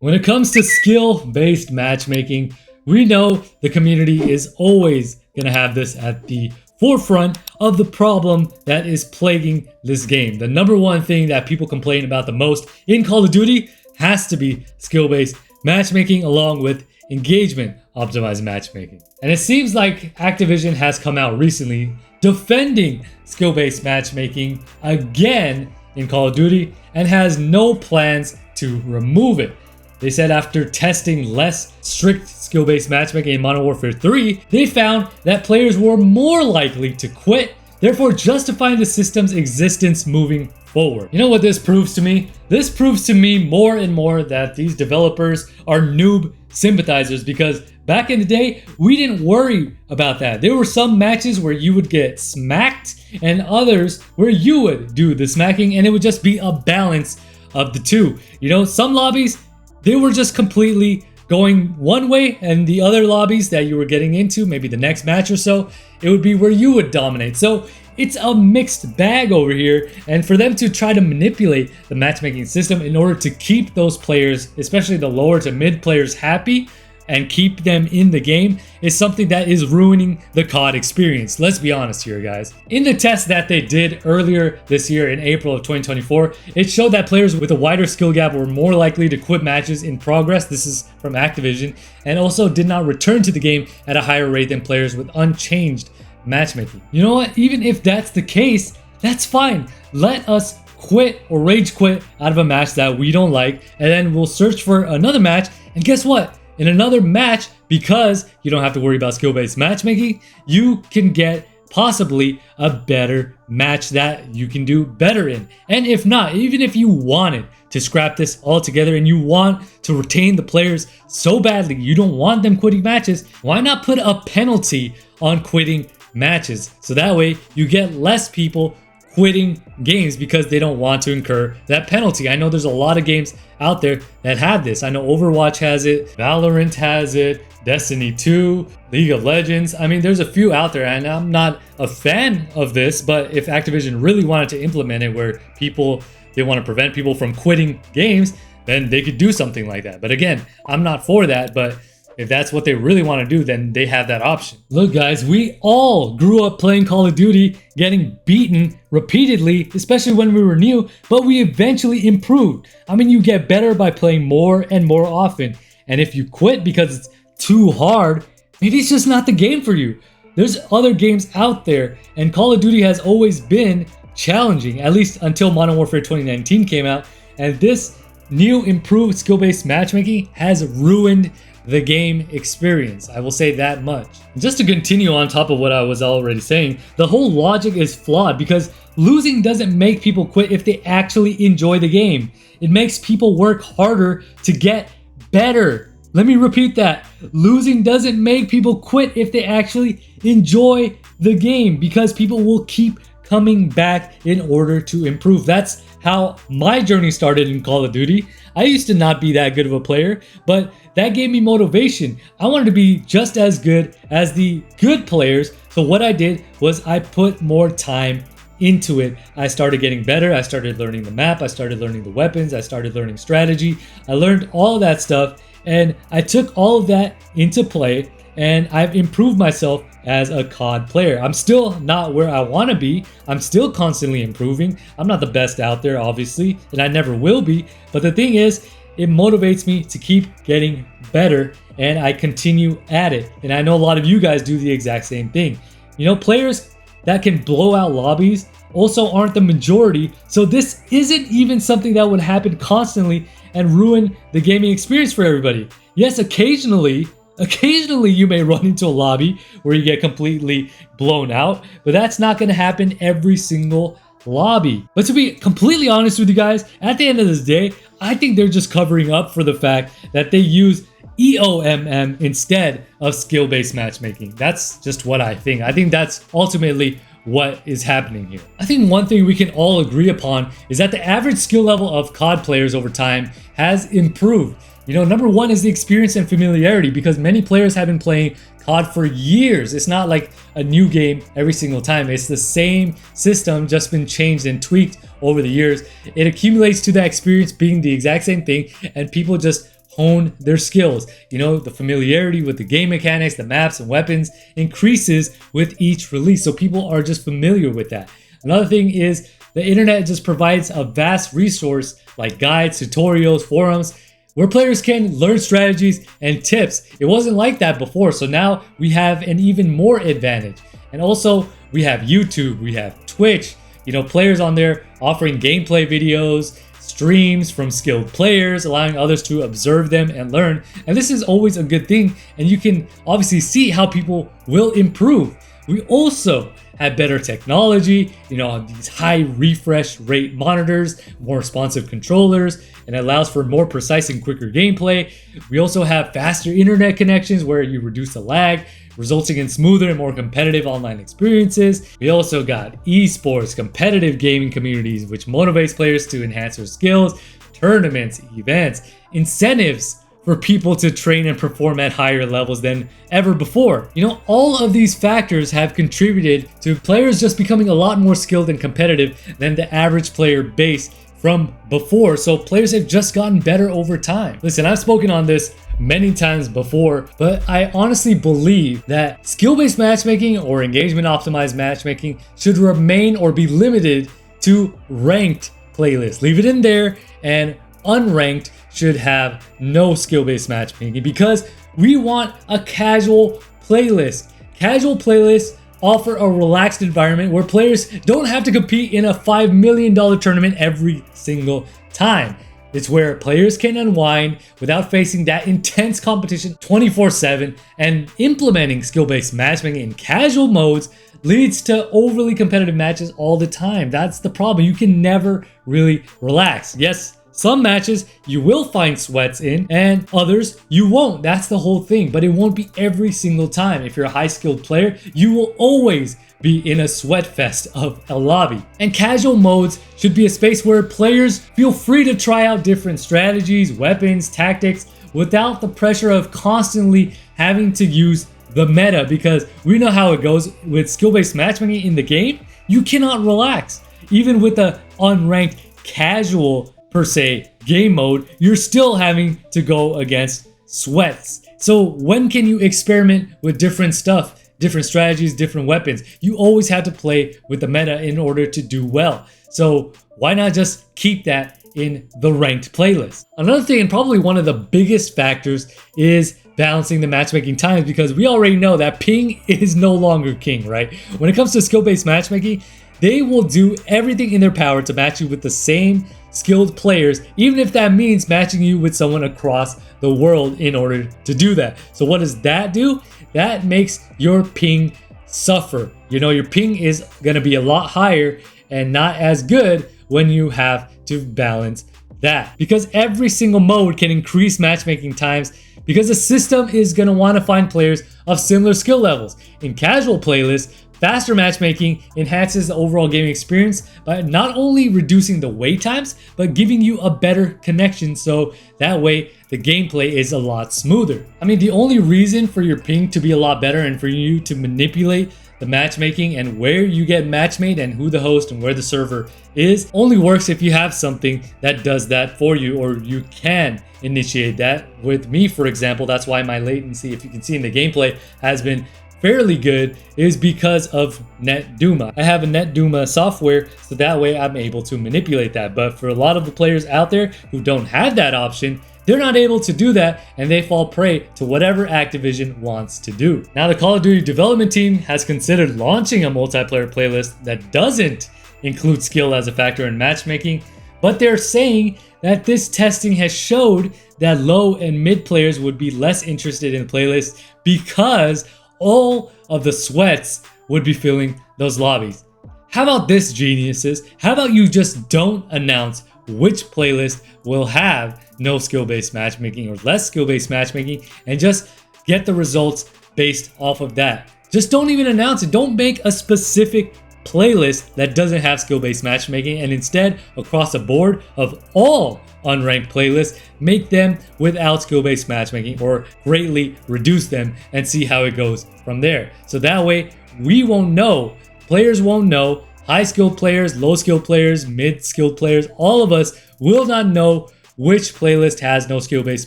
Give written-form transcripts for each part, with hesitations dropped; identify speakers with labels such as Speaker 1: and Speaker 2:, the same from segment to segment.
Speaker 1: When it comes to skill-based matchmaking, we know the community is always going to have this at the forefront of the problem that is plaguing this game. The number one thing that people complain about the most in Call of Duty has to be skill-based matchmaking along with engagement optimized matchmaking. And it seems like Activision has come out recently defending skill-based matchmaking again in Call of Duty and has no plans to remove it. They said after testing less strict skill-based matchmaking in Modern Warfare 3, they found that players were more likely to quit, therefore justifying the system's existence moving forward. You know what this proves to me? This proves to me more and more that these developers are noob sympathizers, because back in the day, we didn't worry about that. There were some matches where you would get smacked and others where you would do the smacking, and it would just be a balance of the two. You know, some lobbies, they were just completely going one way, and the other lobbies that you were getting into, maybe the next match or so, it would be where you would dominate. So it's a mixed bag over here, and for them to try to manipulate the matchmaking system in order to keep those players, especially the lower to mid players, happy and keep them in the game is something that is ruining the COD experience. Let's be honest here, guys. In the test that they did earlier this year in April of 2024, it showed that players with a wider skill gap were more likely to quit matches in progress. This is from Activision, and also did not return to the game at a higher rate than players with unchanged matchmaking. You know what? Even if that's the case, that's fine. Let us quit or rage quit out of a match that we don't like, and then we'll search for another match. And guess what? In another match, because you don't have to worry about skill-based matchmaking, you can get possibly a better match that you can do better in. And if not, even if you wanted to scrap this altogether and you want to retain the players so badly, you don't want them quitting matches, why not put a penalty on quitting matches? So that way you get less people quitting games because they don't want to incur that penalty. I know there's a lot of games out there that have this. I know Overwatch has it, Valorant has it, Destiny 2, League of Legends. I mean, there's a few out there, and I'm not a fan of this, but if Activision really wanted to implement it where they want to prevent people from quitting games, then they could do something like that. But again, I'm not for that, but if that's what they really want to do, then they have that option. Look, guys, we all grew up playing Call of Duty, getting beaten repeatedly, especially when we were new, but we eventually improved. I mean, you get better by playing more and more often. And if you quit because it's too hard, maybe it's just not the game for you. There's other games out there, and Call of Duty has always been challenging, at least until Modern Warfare 2019 came out. And this new improved skill-based matchmaking has ruined the game experience. I will say that much. Just to continue on top of what I was already saying, the whole logic is flawed because losing doesn't make people quit if they actually enjoy the game. It makes people work harder to get better. Let me repeat that. Losing doesn't make people quit if they actually enjoy the game, because people will keep coming back in order to improve. That's how my journey started in Call of Duty. I used to not be that good of a player, but that gave me motivation. I wanted to be just as good as the good players. So what I did was I put more time into it. I started getting better. I started learning the map. I started learning the weapons. I started learning strategy. I learned all of that stuff, and I took all of that into play, and I've improved myself as a COD player. I'm still not where I want to be. I'm still constantly improving. I'm not the best out there, obviously, and I never will be. But the thing is, it motivates me to keep getting better, and I continue at it. And I know a lot of you guys do the exact same thing. You know, players that can blow out lobbies also aren't the majority. So this isn't even something that would happen constantly and ruin the gaming experience for everybody. Yes, occasionally you may run into a lobby where you get completely blown out, but that's not going to happen every single lobby. But to be completely honest with you guys, at the end of this day, I think they're just covering up for the fact that they use EOMM instead of skill-based matchmaking. That's just what I think. I think that's ultimately what is happening here. I think one thing we can all agree upon is that the average skill level of COD players over time has improved. You know, number one is the experience and familiarity, because many players have been playing COD for years. It's not like a new game every single time. It's the same system, just been changed and tweaked over the years. It accumulates to that experience being the exact same thing, and people just hone their skills. You know, the familiarity with the game mechanics, the maps and weapons increases with each release. So people are just familiar with that. Another thing is the internet just provides a vast resource like guides, tutorials, forums, where players can learn strategies and tips. It wasn't like that before, so now we have an even more advantage. And also, we have YouTube, we have Twitch, you know, players on there offering gameplay videos, streams from skilled players, allowing others to observe them and learn. And this is always a good thing, and you can obviously see how people will improve. We also have better technology, you know, these high refresh rate monitors, more responsive controllers, and it allows for more precise and quicker gameplay. We also have faster internet connections where you reduce the lag, resulting in smoother and more competitive online experiences. We also got esports, competitive gaming communities, which motivates players to enhance their skills, tournaments, events, incentives for people to train and perform at higher levels than ever before. You know, all of these factors have contributed to players just becoming a lot more skilled and competitive than the average player base from before. So players have just gotten better over time. Listen, I've spoken on this many times before, but I honestly believe that skill-based matchmaking or engagement optimized matchmaking should remain or be limited to ranked playlists. Leave it in there, and unranked should have no skill-based matchmaking because we want a casual playlist. Casual playlists offer a relaxed environment where players don't have to compete in a $5 million tournament every single time. It's where players can unwind without facing that intense competition 24/7, and implementing skill-based matchmaking in casual modes leads to overly competitive matches all the time. That's the problem. You can never really relax. Yes, some matches you will find sweats in, and others you won't. That's the whole thing, but it won't be every single time. If you're a high skilled player, you will always be in a sweat fest of a lobby. And casual modes should be a space where players feel free to try out different strategies, weapons, tactics without the pressure of constantly having to use the meta, because we know how it goes with skill-based matchmaking in the game. You cannot relax. Even with the unranked casual per se game mode, you're still having to go against sweats. So when can you experiment with different stuff, different strategies, different weapons? You always have to play with the meta in order to do well. So why not just keep that in the ranked playlist? Another thing, and probably one of the biggest factors, is balancing the matchmaking times, because we already know that ping is no longer king, right? When it comes to skill-based matchmaking, they will do everything in their power to match you with the same skilled players, even if that means matching you with someone across the world in order to do that. So what does that do? That makes your ping suffer. You know, your ping is going to be a lot higher and not as good when you have to balance that, because every single mode can increase matchmaking times, because the system is going to want to find players of similar skill levels. In casual playlists, faster matchmaking enhances the overall gaming experience by not only reducing the wait times, but giving you a better connection, so that way the gameplay is a lot smoother. I mean, the only reason for your ping to be a lot better and for you to manipulate the matchmaking and where you get matchmade and who the host and where the server is only works if you have something that does that for you, or you can initiate that. With me, for example, that's why my latency, if you can see in the gameplay, has been fairly good, is because of NetDuma. I have a NetDuma software, so that way I'm able to manipulate that. But for a lot of the players out there who don't have that option, they're not able to do that, and they fall prey to whatever Activision wants to do. Now, the Call of Duty development team has considered launching a multiplayer playlist that doesn't include skill as a factor in matchmaking, but they're saying that this testing has showed that low and mid players would be less interested in the playlist because all of the sweats would be filling those lobbies. How about this, geniuses? How about you just don't announce which playlist will have no skill-based matchmaking or less skill-based matchmaking, and just get the results based off of that. Just don't even announce it. Don't make a specific playlist that doesn't have skill-based matchmaking, and instead, across the board of all unranked playlists, make them without skill-based matchmaking or greatly reduce them and see how it goes from there. So that way we won't know, players won't know, high skilled players, low skilled players, mid skilled players, all of us will not know which playlist has no skill-based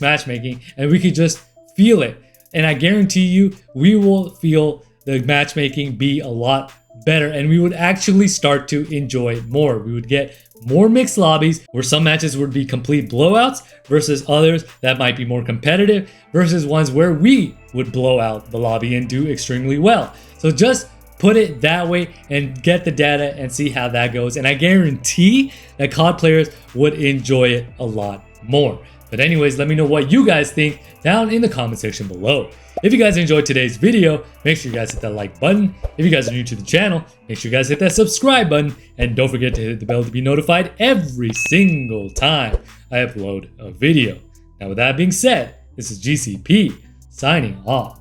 Speaker 1: matchmaking, and we could just feel it. And I guarantee you, we will feel the matchmaking be a lot better, and we would actually start to enjoy more. We would get more mixed lobbies where some matches would be complete blowouts versus others that might be more competitive versus ones where we would blow out the lobby and do extremely well. So just put it that way and get the data and see how that goes. And I guarantee that COD players would enjoy it a lot more. But anyways, let me know what you guys think down in the comment section below. If you guys enjoyed today's video, make sure you guys hit that like button. If you guys are new to the channel, make sure you guys hit that subscribe button. And don't forget to hit the bell to be notified every single time I upload a video. Now with that being said, this is GCP signing off.